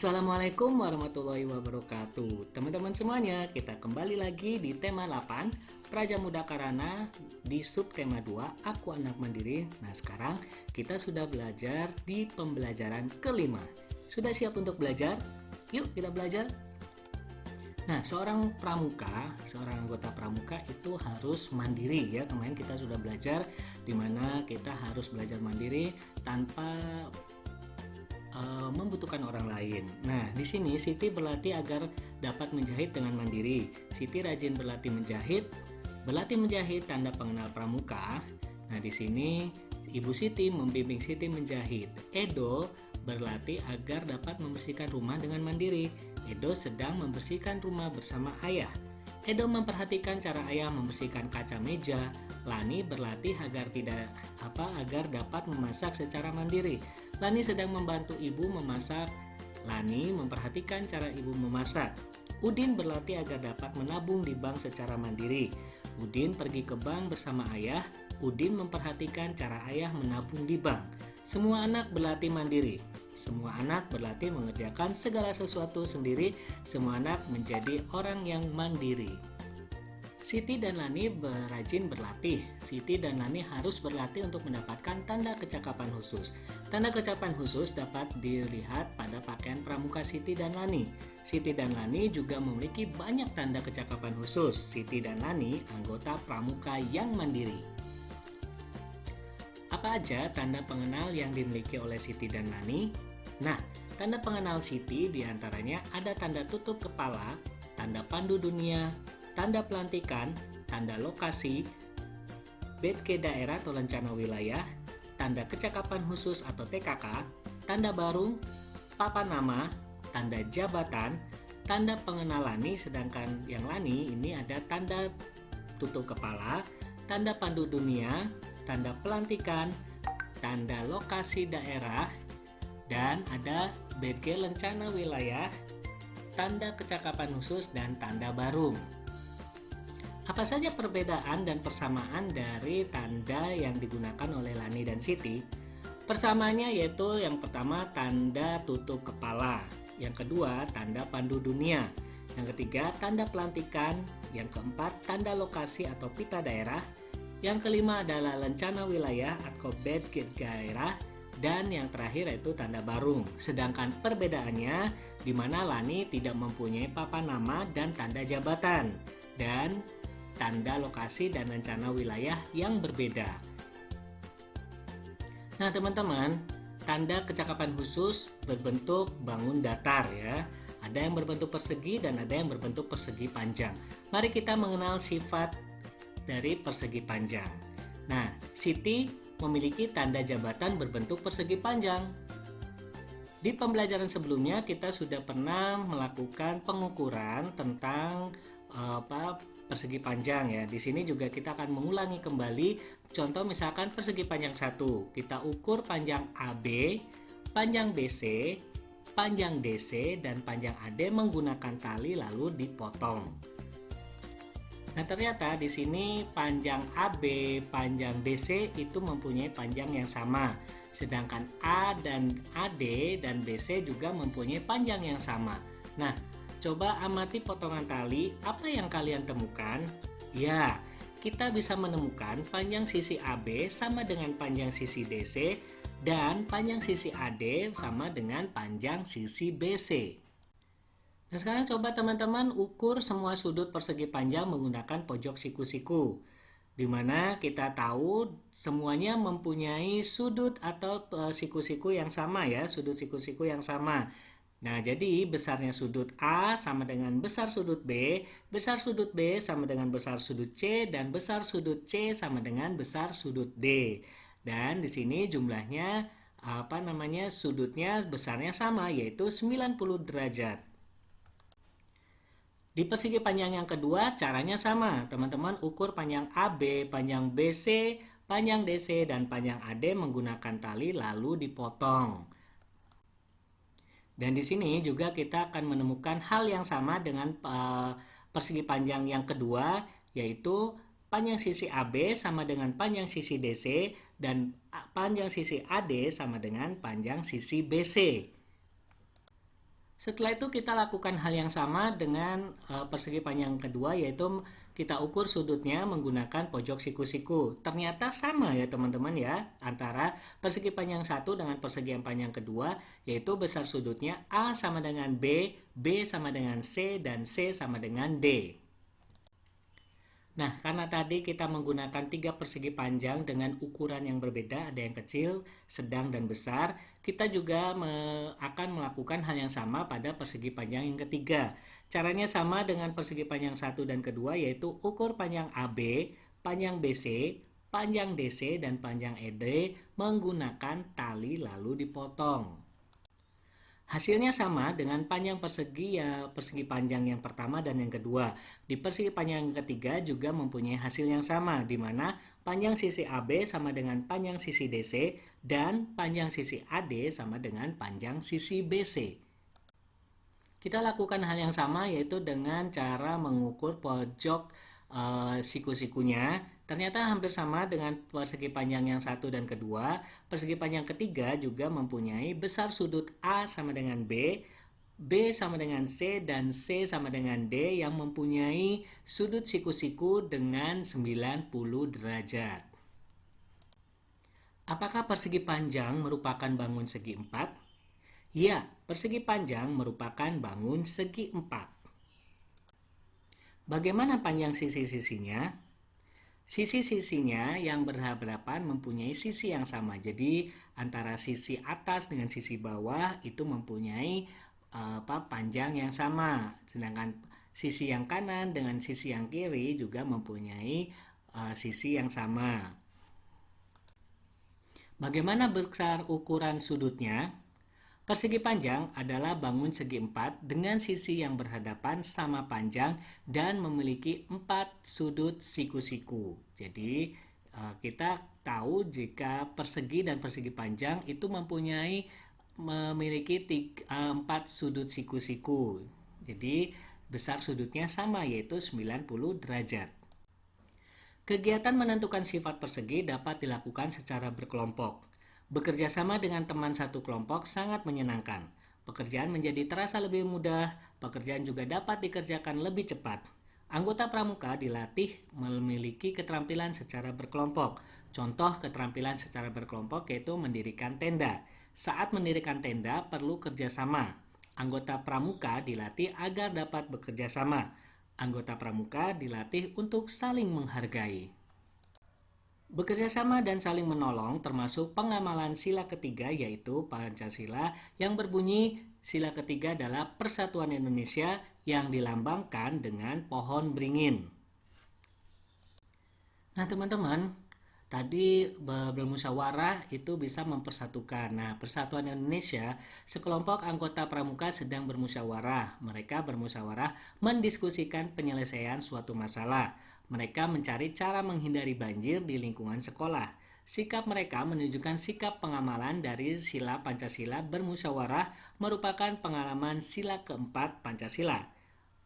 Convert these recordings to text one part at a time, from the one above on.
Assalamualaikum warahmatullahi wabarakatuh. Teman-teman semuanya, kita kembali lagi di tema 8 Praja Muda Karana di subtema 2 Aku Anak Mandiri. Nah, sekarang kita sudah belajar di pembelajaran kelima. Sudah siap untuk belajar? Yuk kita belajar. Nah, seorang anggota pramuka itu harus mandiri ya. Kemarin kita sudah belajar di mana kita harus belajar mandiri tanpa membutuhkan orang lain. Nah, di sini Siti berlatih agar dapat menjahit dengan mandiri. Siti rajin berlatih menjahit tanda pengenal pramuka. Nah, di sini Ibu Siti membimbing Siti menjahit. Edo berlatih agar dapat membersihkan rumah dengan mandiri. Edo sedang membersihkan rumah bersama ayah. Edo memperhatikan cara ayah membersihkan kaca meja. Lani berlatih agar dapat memasak secara mandiri. Lani sedang membantu ibu memasak. Lani memperhatikan cara ibu memasak. Udin berlatih agar dapat menabung di bank secara mandiri. Udin pergi ke bank bersama ayah. Udin memperhatikan cara ayah menabung di bank. Semua anak berlatih mandiri. Semua anak berlatih mengerjakan segala sesuatu sendiri. Semua anak menjadi orang yang mandiri. Siti dan Lani rajin berlatih. Siti dan Lani harus berlatih untuk mendapatkan tanda kecakapan khusus. Tanda kecakapan khusus dapat dilihat pada pakaian pramuka Siti dan Lani. Siti dan Lani juga memiliki banyak tanda kecakapan khusus. Siti dan Lani anggota pramuka yang mandiri. Apa aja tanda pengenal yang dimiliki oleh Siti dan Lani? Nah, tanda pengenal Siti diantaranya ada tanda tutup kepala, tanda pandu dunia, tanda pelantikan, tanda lokasi, BK daerah atau rencana wilayah, tanda kecakapan khusus atau TKK, tanda barung, papan nama, tanda jabatan, tanda pengenal Lani, sedangkan yang Lani ini ada tanda tutup kepala, tanda pandu dunia, tanda pelantikan, tanda lokasi daerah, dan ada BG rencana wilayah, tanda kecakapan khusus, dan tanda barung. Apa saja perbedaan dan persamaan dari tanda yang digunakan oleh Lani dan Siti? Persamaannya yaitu yang pertama tanda tutup kepala, yang kedua tanda pandu dunia, yang ketiga tanda pelantikan, yang keempat tanda lokasi atau pita daerah, yang kelima adalah rencana wilayah atau BG daerah, dan yang terakhir yaitu tanda barung. Sedangkan perbedaannya di mana Lani tidak mempunyai papan nama dan tanda jabatan, dan tanda lokasi dan rencana wilayah yang berbeda. Nah, teman-teman, tanda kecakapan khusus berbentuk bangun datar ya. Ada yang berbentuk persegi dan ada yang berbentuk persegi panjang. Mari kita mengenal sifat dari persegi panjang. Nah, Siti memiliki tanda jabatan berbentuk persegi panjang. Di pembelajaran sebelumnya kita sudah pernah melakukan pengukuran tentang persegi panjang ya. Di sini juga kita akan mengulangi kembali. Contoh misalkan persegi panjang 1, kita ukur panjang AB, panjang BC, panjang DC, dan panjang AD menggunakan tali lalu dipotong. Nah, ternyata di sini panjang AB, panjang DC itu mempunyai panjang yang sama. Sedangkan A dan AD dan BC juga mempunyai panjang yang sama. Nah, coba amati potongan tali, apa yang kalian temukan? Ya, kita bisa menemukan panjang sisi AB sama dengan panjang sisi DC dan panjang sisi AD sama dengan panjang sisi BC. Nah, sekarang coba teman-teman ukur semua sudut persegi panjang menggunakan pojok siku-siku, di mana kita tahu semuanya mempunyai sudut atau siku-siku yang sama ya, sudut siku-siku yang sama. Nah, jadi besarnya sudut A sama dengan besar sudut B, besar sudut B sama dengan besar sudut C, dan besar sudut C sama dengan besar sudut D. Dan di sini jumlahnya sudutnya besarnya sama yaitu 90 derajat. Di persegi panjang yang kedua caranya sama. Teman-teman ukur panjang AB, panjang BC, panjang DC, dan panjang AD menggunakan tali lalu dipotong. Dan di sini juga kita akan menemukan hal yang sama dengan persegi panjang yang kedua, yaitu panjang sisi AB sama dengan panjang sisi DC dan panjang sisi AD sama dengan panjang sisi BC. Setelah itu kita lakukan hal yang sama dengan persegi panjang kedua, yaitu kita ukur sudutnya menggunakan pojok siku-siku. Ternyata sama ya teman-teman ya, antara persegi panjang satu dengan persegi panjang kedua, yaitu besar sudutnya A sama dengan B sama dengan C, dan C sama dengan D. Nah, karena tadi kita menggunakan 3 persegi panjang dengan ukuran yang berbeda, ada yang kecil, sedang, dan besar, kita juga akan melakukan hal yang sama pada persegi panjang yang ketiga. Caranya sama dengan persegi panjang satu dan kedua, yaitu ukur panjang AB, panjang BC, panjang DC, dan panjang ED menggunakan tali lalu dipotong. Hasilnya sama dengan panjang persegi persegi panjang yang pertama dan yang kedua. Di persegi panjang yang ketiga juga mempunyai hasil yang sama, di mana panjang sisi AB sama dengan panjang sisi DC dan panjang sisi AD sama dengan panjang sisi BC. Kita lakukan hal yang sama, yaitu dengan cara mengukur pojok siku-sikunya. Ternyata hampir sama dengan persegi panjang yang satu dan kedua. Persegi panjang ketiga juga mempunyai besar sudut A sama dengan B sama dengan C, dan C sama dengan D yang mempunyai sudut siku-siku dengan 90 derajat. Apakah persegi panjang merupakan bangun segi empat? Ya, persegi panjang merupakan bangun segi empat. Bagaimana panjang sisi-sisinya? Sisi-sisinya yang berhadapan mempunyai sisi yang sama. Jadi antara sisi atas dengan sisi bawah itu mempunyai panjang yang sama. Sedangkan sisi yang kanan dengan sisi yang kiri juga mempunyai sisi yang sama. Bagaimana besar ukuran sudutnya? Persegi panjang adalah bangun segi empat dengan sisi yang berhadapan sama panjang dan memiliki 4 sudut siku-siku. Jadi kita tahu jika persegi dan persegi panjang itu memiliki 4 sudut siku-siku. Jadi besar sudutnya sama, yaitu 90 derajat. Kegiatan menentukan sifat persegi dapat dilakukan secara berkelompok. Bekerja sama dengan teman satu kelompok sangat menyenangkan. Pekerjaan menjadi terasa lebih mudah, pekerjaan juga dapat dikerjakan lebih cepat. Anggota pramuka dilatih memiliki keterampilan secara berkelompok. Contoh keterampilan secara berkelompok yaitu mendirikan tenda. Saat mendirikan tenda perlu kerjasama. Anggota pramuka dilatih agar dapat bekerja sama. Anggota pramuka dilatih untuk saling menghargai. Bekerja sama dan saling menolong termasuk pengamalan sila ketiga, yaitu Pancasila, yang berbunyi sila ketiga adalah Persatuan Indonesia yang dilambangkan dengan pohon beringin. Nah teman-teman, tadi bermusyawarah itu bisa mempersatukan. Nah, Persatuan Indonesia, sekelompok anggota pramuka sedang bermusyawarah. Mereka bermusyawarah mendiskusikan penyelesaian suatu masalah. Mereka mencari cara menghindari banjir di lingkungan sekolah. Sikap mereka menunjukkan sikap pengamalan dari sila Pancasila. Bermusyawarah merupakan pengalaman sila keempat Pancasila.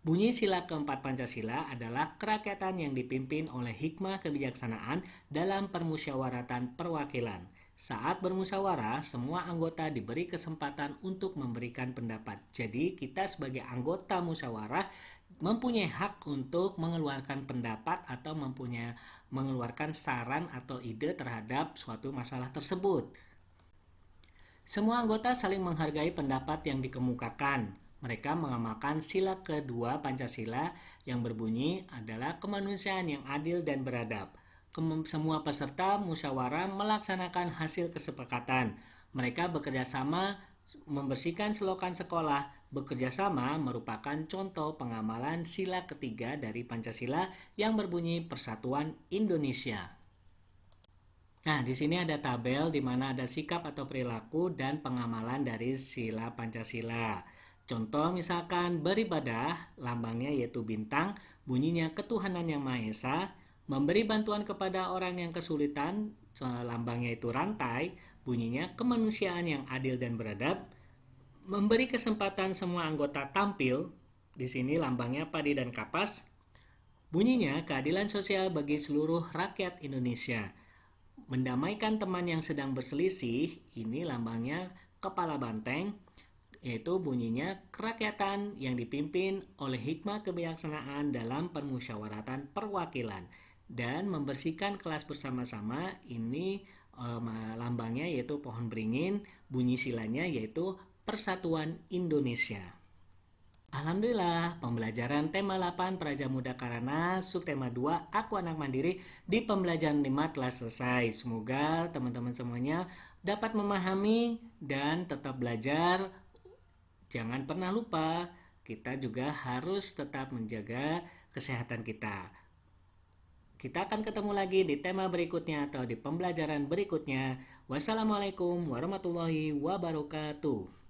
Bunyi sila keempat Pancasila adalah kerakyatan yang dipimpin oleh hikmah kebijaksanaan dalam permusyawaratan perwakilan. Saat bermusyawarah, semua anggota diberi kesempatan untuk memberikan pendapat. Jadi, kita sebagai anggota musyawarah mempunyai hak untuk mengeluarkan pendapat atau mengeluarkan saran atau ide terhadap suatu masalah tersebut. Semua anggota saling menghargai pendapat yang dikemukakan. Mereka mengamalkan sila kedua Pancasila yang berbunyi adalah kemanusiaan yang adil dan beradab. Semua peserta musyawarah melaksanakan hasil kesepakatan. Mereka bekerja sama membersihkan selokan sekolah. Bekerja sama merupakan contoh pengamalan sila ketiga dari Pancasila yang berbunyi Persatuan Indonesia. Nah, di sini ada tabel di mana ada sikap atau perilaku dan pengamalan dari sila Pancasila. Contoh misalkan beribadah, lambangnya yaitu bintang, bunyinya ketuhanan yang Maha Esa. Memberi bantuan kepada orang yang kesulitan, lambangnya itu rantai, bunyinya kemanusiaan yang adil dan beradab. Memberi kesempatan semua anggota tampil, di sini lambangnya padi dan kapas, bunyinya keadilan sosial bagi seluruh rakyat Indonesia. Mendamaikan teman yang sedang berselisih, ini lambangnya kepala banteng. yaitu bunyinya kerakyatan yang dipimpin oleh hikmah kebijaksanaan dalam permusyawaratan perwakilan dan membersihkan kelas bersama-sama. Ini lambangnya yaitu pohon beringin, bunyi silanya yaitu Persatuan Indonesia. Alhamdulillah, pembelajaran tema 8 Praja Muda Karana subtema 2 Aku Anak Mandiri di pembelajaran 5 telah selesai. Semoga teman-teman semuanya dapat memahami dan tetap belajar. Jangan pernah lupa, kita juga harus tetap menjaga kesehatan kita. Kita akan ketemu lagi di tema berikutnya atau di pembelajaran berikutnya. Wassalamualaikum warahmatullahi wabarakatuh.